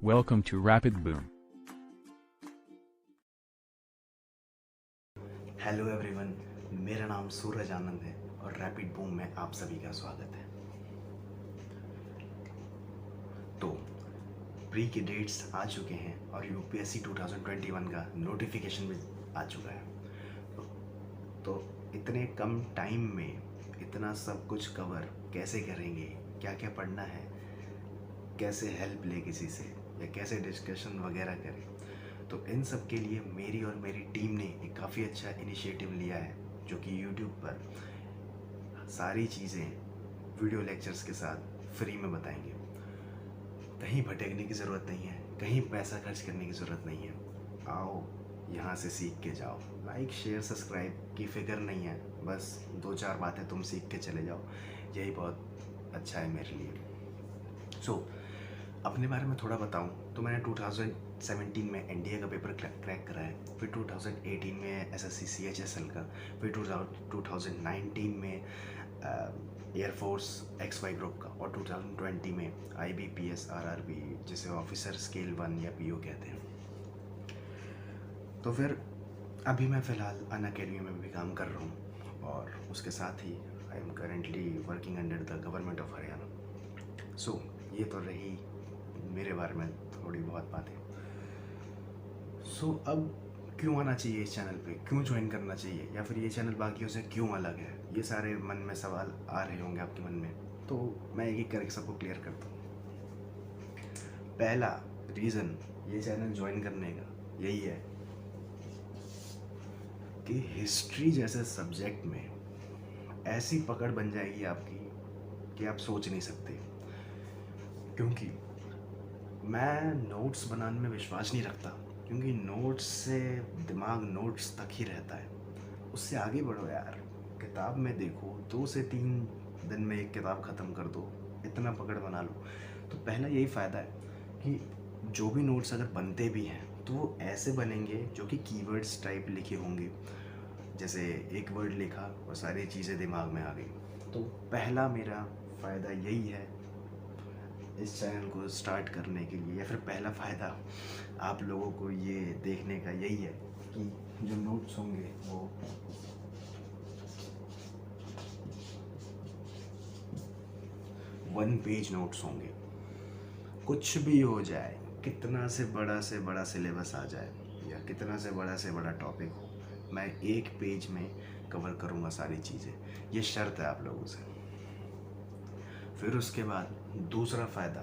Welcome to Rapid Boom. Hello everyone, मेरा नाम सूरज आनंद है और रैपिड बूम में आप सभी का स्वागत है। तो प्री के डेट्स आ चुके हैं और यूपीएससी 2021 का नोटिफिकेशन भी आ चुका है। तो इतने कम टाइम में इतना सब कुछ कवर कैसे करेंगे, क्या क्या पढ़ना है, कैसे हेल्प ले किसी से या कैसे डिस्कशन वगैरह करें, तो इन सब के लिए मेरी और मेरी टीम ने एक काफ़ी अच्छा इनिशिएटिव लिया है, जो कि यूट्यूब पर सारी चीज़ें वीडियो लेक्चर्स के साथ फ्री में बताएंगे। कहीं भटकने की ज़रूरत नहीं है, कहीं पैसा खर्च करने की ज़रूरत नहीं है। आओ यहाँ से सीख के जाओ। लाइक शेयर सब्सक्राइब की फिक्र नहीं है, बस 2-4 बातें तुम सीख के चले जाओ, यही बहुत अच्छा है मेरे लिए। सो अपने बारे में थोड़ा बताऊं तो मैंने 2017 में एनडीए का पेपर क्रैक करा है, फिर 2018 में एसएससी सीएचएसएल का, फिर 2019 में एयरफोर्स XY ग्रुप का, और 2020 में IBPS RRB, जिसे ऑफिसर स्केल 1 या PO कहते हैं। तो फिर अभी मैं फ़िलहाल अनअकैडमी में भी काम कर रहा हूँ और उसके साथ ही I am currently working under the government of Haryana. So ये तो रही मेरे बारे में थोड़ी बहुत बातें। सो अब क्यों आना चाहिए इस चैनल पे, क्यों ज्वाइन करना चाहिए, या फिर ये चैनल बाकियों से क्यों अलग है, ये सारे मन में सवाल आ रहे होंगे आपके मन में, तो मैं एक एक करके सबको क्लियर करता हूँ। पहला रीज़न ये चैनल ज्वाइन करने का यही है कि हिस्ट्री जैसे सब्जेक्ट में ऐसी पकड़ बन जाएगी आपकी कि आप सोच नहीं सकते। क्योंकि मैं नोट्स बनाने में विश्वास नहीं रखता, क्योंकि नोट्स से दिमाग नोट्स तक ही रहता है। उससे आगे बढ़ो यार, किताब में देखो, 2 से 3 दिन में एक किताब ख़त्म कर दो, इतना पकड़ बना लो। तो पहला यही फ़ायदा है कि जो भी नोट्स अगर बनते भी हैं तो वो ऐसे बनेंगे जो कि कीवर्ड्स टाइप लिखे होंगे, जैसे एक वर्ड लिखा और सारी चीज़ें दिमाग में आ गई। तो पहला मेरा फ़ायदा यही है इस चैनल को स्टार्ट करने के लिए, या फिर पहला फ़ायदा आप लोगों को ये देखने का यही है कि जो नोट्स होंगे वो वन पेज नोट्स होंगे। कुछ भी हो जाए, कितना से बड़ा सिलेबस आ जाए या कितना से बड़ा टॉपिक हो, मैं एक पेज में कवर करूँगा सारी चीज़ें, ये शर्त है आप लोगों से। फिर उसके बाद दूसरा फ़ायदा,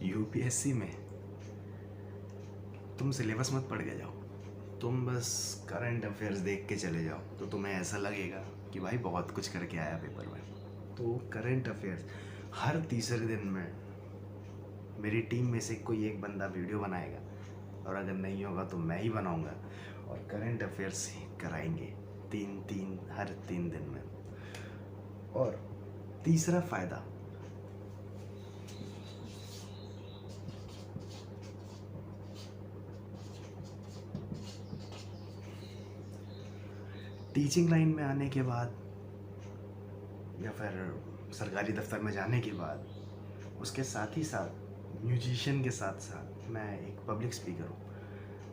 यूपीएससी में तुम सिलेबस मत पढ़ के जाओ, तुम बस करंट अफेयर्स देख के चले जाओ, तो तुम्हें ऐसा लगेगा कि भाई बहुत कुछ करके आया पेपर में। तो करंट अफेयर्स हर तीसरे दिन में मेरी टीम में से कोई एक बंदा वीडियो बनाएगा, और अगर नहीं होगा तो मैं ही बनाऊंगा, और करंट अफेयर्स कराएंगे 3 हर 3 दिन में। और तीसरा फ़ायदा, टीचिंग लाइन में आने के बाद या फिर सरकारी दफ्तर में जाने के बाद, उसके साथ ही साथ म्यूजिशियन के साथ साथ मैं एक पब्लिक स्पीकर हूँ।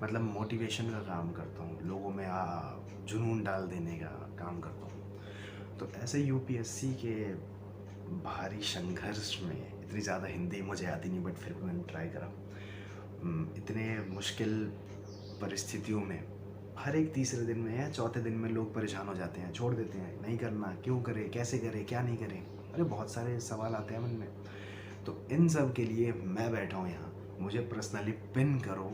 मतलब मोटिवेशन का काम करता हूँ, लोगों में जुनून डाल देने का काम करता हूँ। तो ऐसे यूपीएससी के भारी संघर्ष में, इतनी ज़्यादा हिंदी मुझे आती नहीं बट फिर भी मैंने ट्राई करा, इतने मुश्किल परिस्थितियों में हर एक तीसरे दिन में या चौथे दिन में लोग परेशान हो जाते हैं, छोड़ देते हैं, नहीं करना, क्यों करें, कैसे करें, क्या नहीं करें, अरे बहुत सारे सवाल आते हैं मन में। तो इन सब के लिए मैं बैठा हूँ यहाँ। मुझे पर्सनली पिन करो,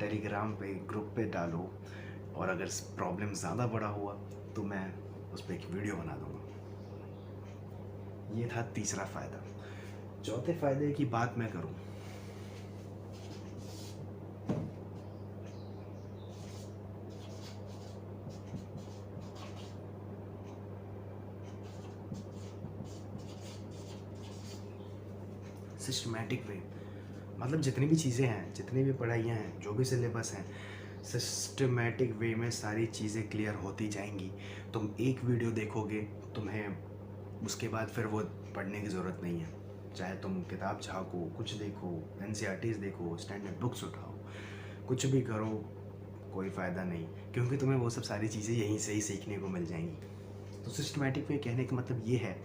टेलीग्राम पे ग्रुप पे डालो, और अगर प्रॉब्लम ज़्यादा बड़ा हुआ तो मैं उस पर एक वीडियो बना दूँगा। ये था तीसरा फ़ायदा। चौथे फ़ायदे की बात मैं करूँ, सिस्टमैटिक वे, मतलब जितनी भी चीज़ें हैं, जितनी भी पढ़ाइयाँ हैं, जो भी सिलेबस हैं, सिस्टमैटिक वे में सारी चीज़ें क्लियर होती जाएंगी। तुम एक वीडियो देखोगे, तुम्हें उसके बाद फिर वो पढ़ने की ज़रूरत नहीं है। चाहे तुम किताब झाँको, कुछ देखो, एनसीईआरटीज़ देखो, स्टैंडर्ड बुक्स उठाओ, कुछ भी करो, कोई फ़ायदा नहीं, क्योंकि तुम्हें वो सब सारी चीज़ें यहीं से ही सीखने को मिल जाएंगी। तो सिस्टमैटिक वे कहने का मतलब ये है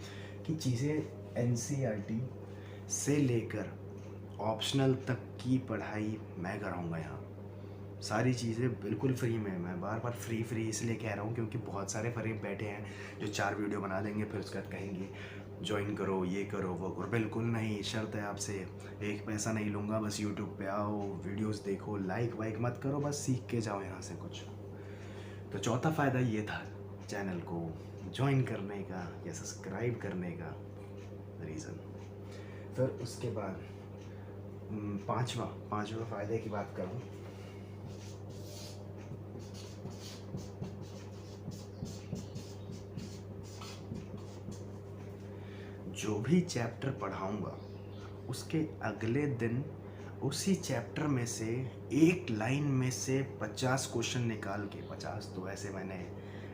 कि चीज़ें एनसीईआरटी से लेकर ऑप्शनल तक की पढ़ाई मैं कराऊँगा यहाँ। सारी चीज़ें बिल्कुल फ्री में। मैं बार बार फ्री फ्री इसलिए कह रहा हूँ क्योंकि बहुत सारे फरीब बैठे हैं जो 4 वीडियो बना देंगे, फिर उसके बाद कहेंगे ज्वाइन करो, ये करो, वो करो। बिल्कुल नहीं, शर्त है आपसे, एक पैसा नहीं लूँगा, बस यूट्यूब पे आओ, वीडियोस देखो, लाइक वाइक मत करो, बस सीख के जाओ यहाँ से कुछ। तो चौथा फ़ायदा ये था चैनल को ज्वाइन करने का या सब्सक्राइब करने का रीज़न। फिर उसके बाद पाँचवा फ़ायदे की बात करूँ, जो भी चैप्टर पढ़ाऊँगा उसके अगले दिन उसी चैप्टर में से एक लाइन में से 50 क्वेश्चन निकाल के, 50 तो वैसे मैंने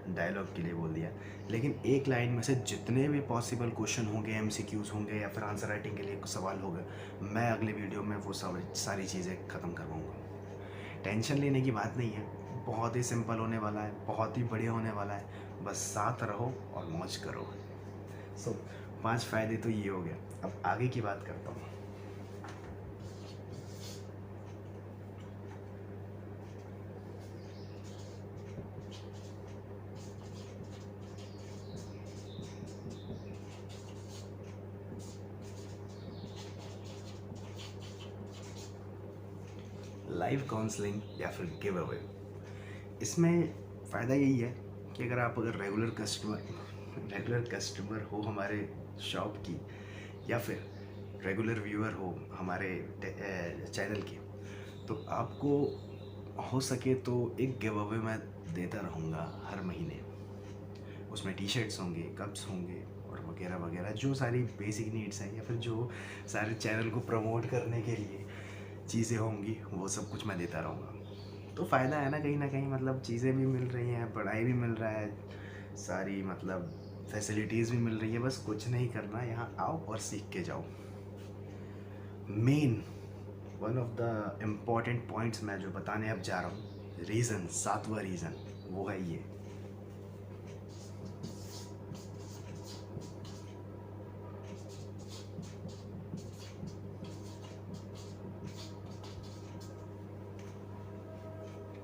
डायलॉग के लिए बोल दिया, लेकिन एक लाइन में से जितने भी पॉसिबल क्वेश्चन होंगे, एमसीक्यूज़ होंगे या फिर आंसर राइटिंग के लिए सवाल होगा, मैं अगले वीडियो में वो सब सारी चीज़ें ख़त्म करवाऊँगा। टेंशन लेने की बात नहीं है, बहुत ही सिंपल होने वाला है, बहुत ही बढ़िया होने वाला है, बस साथ रहो और मौज करो। सो 5 फ़ायदे तो ये हो गया। अब आगे की बात करता हूँ। लाइव काउंसलिंग या फिर गिव अवे। इसमें फ़ायदा यही है कि अगर रेगुलर कस्टमर हो हमारे शॉप की, या फिर रेगुलर व्यूअर हो हमारे चैनल के, तो आपको हो सके तो एक गिव अवे मैं देता रहूँगा हर महीने। उसमें टी शर्ट्स होंगे, कप्स होंगे और वगैरह वगैरह, जो सारी बेसिक नीड्स हैं या फिर जो सारे चैनल को प्रमोट करने के लिए चीज़ें होंगी, वो सब कुछ मैं देता रहूँगा। तो फ़ायदा है ना कहीं, मतलब चीज़ें भी मिल रही हैं, पढ़ाई भी मिल रहा है, सारी मतलब फैसिलिटीज़ भी मिल रही है। बस कुछ नहीं करना, यहाँ आओ और सीख के जाओ। Main one of the important points मैं जो बताने अब जा रहा हूँ, रीज़न, 7वां रीज़न, वो है ये।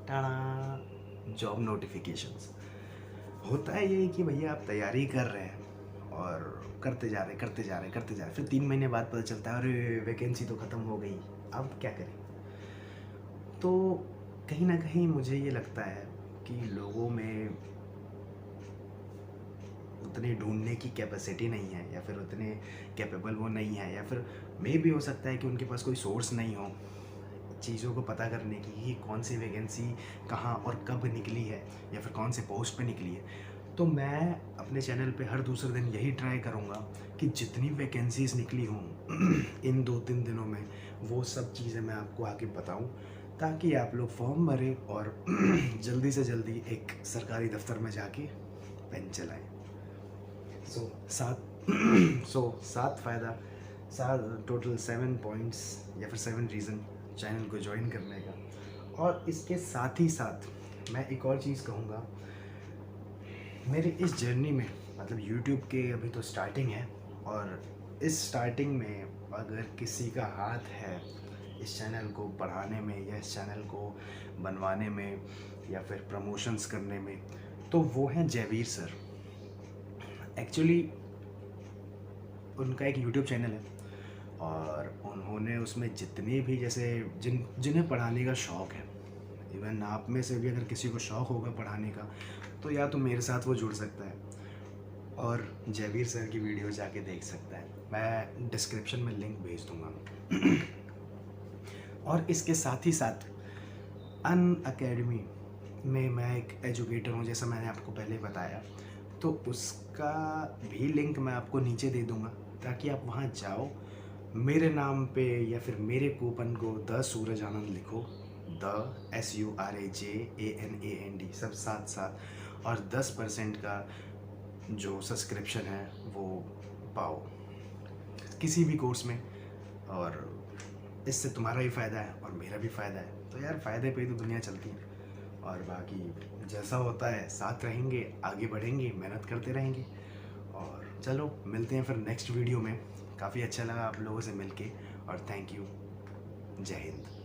Ta-da, job notifications. होता है ये कि भैया आप तैयारी कर रहे हैं और करते जा रहे, फिर 3 महीने बाद पता चलता है अरे वैकेंसी तो ख़त्म हो गई, अब क्या करें। तो कहीं ना कहीं मुझे ये लगता है कि लोगों में उतनी ढूंढने की कैपेसिटी नहीं है, या फिर उतने कैपेबल वो नहीं है, या फिर मे भी हो सकता है कि उनके पास कोई सोर्स नहीं हो चीज़ों को पता करने की कि कौन सी वैकेंसी कहाँ और कब निकली है, या फिर कौन से पोस्ट पे निकली है। तो मैं अपने चैनल पे हर दूसरे दिन यही ट्राई करूँगा कि जितनी वैकेंसीज़ निकली हों इन 2-3 दिनों में, वो सब चीज़ें मैं आपको आगे बताऊँ, ताकि आप लोग फॉर्म भरें और जल्दी से जल्दी एक सरकारी दफ्तर में जाके पेन चलाएं। सात फ़ायदा, 7 टोटल 7 पॉइंट्स या फिर 7 रीज़न चैनल को ज्वाइन करने का। और इसके साथ ही साथ मैं एक और चीज़ कहूँगा, मेरे इस जर्नी में, मतलब यूट्यूब के अभी तो स्टार्टिंग है, और इस स्टार्टिंग में अगर किसी का हाथ है इस चैनल को बढ़ाने में या इस चैनल को बनवाने में या फिर प्रमोशंस करने में, तो वो हैं जयवीर सर। एक्चुअली उनका एक यूट्यूब चैनल है और उन्होंने उसमें जितने भी, जैसे जिन्हें पढ़ाने का शौक़ है, इवन आप में से भी अगर किसी को शौक़ होगा पढ़ाने का, तो या तो मेरे साथ वो जुड़ सकता है और जयवीर सर की वीडियो जाके देख सकता है। मैं डिस्क्रिप्शन में लिंक भेज दूँगा। और इसके साथ ही साथ अनअकैडमी में मैं एक एजुकेटर हूँ, जैसा मैंने आपको पहले बताया, तो उसका भी लिंक मैं आपको नीचे दे दूँगा, ताकि आप वहाँ जाओ मेरे नाम पे या फिर मेरे कूपन को द सूरज आनंद लिखो, SURAJANAND सब साथ साथ, और 10% का जो सब्सक्रिप्शन है वो पाओ किसी भी कोर्स में। और इससे तुम्हारा भी फ़ायदा है और मेरा भी फ़ायदा है, तो यार फ़ायदे पे ही तो दुनिया चलती है। और बाकी जैसा होता है साथ रहेंगे, आगे बढ़ेंगे, मेहनत करते रहेंगे। और चलो मिलते हैं फिर नेक्स्ट वीडियो में। काफ़ी अच्छा लगा आप लोगों से मिलके, और थैंक यू। जय हिंद।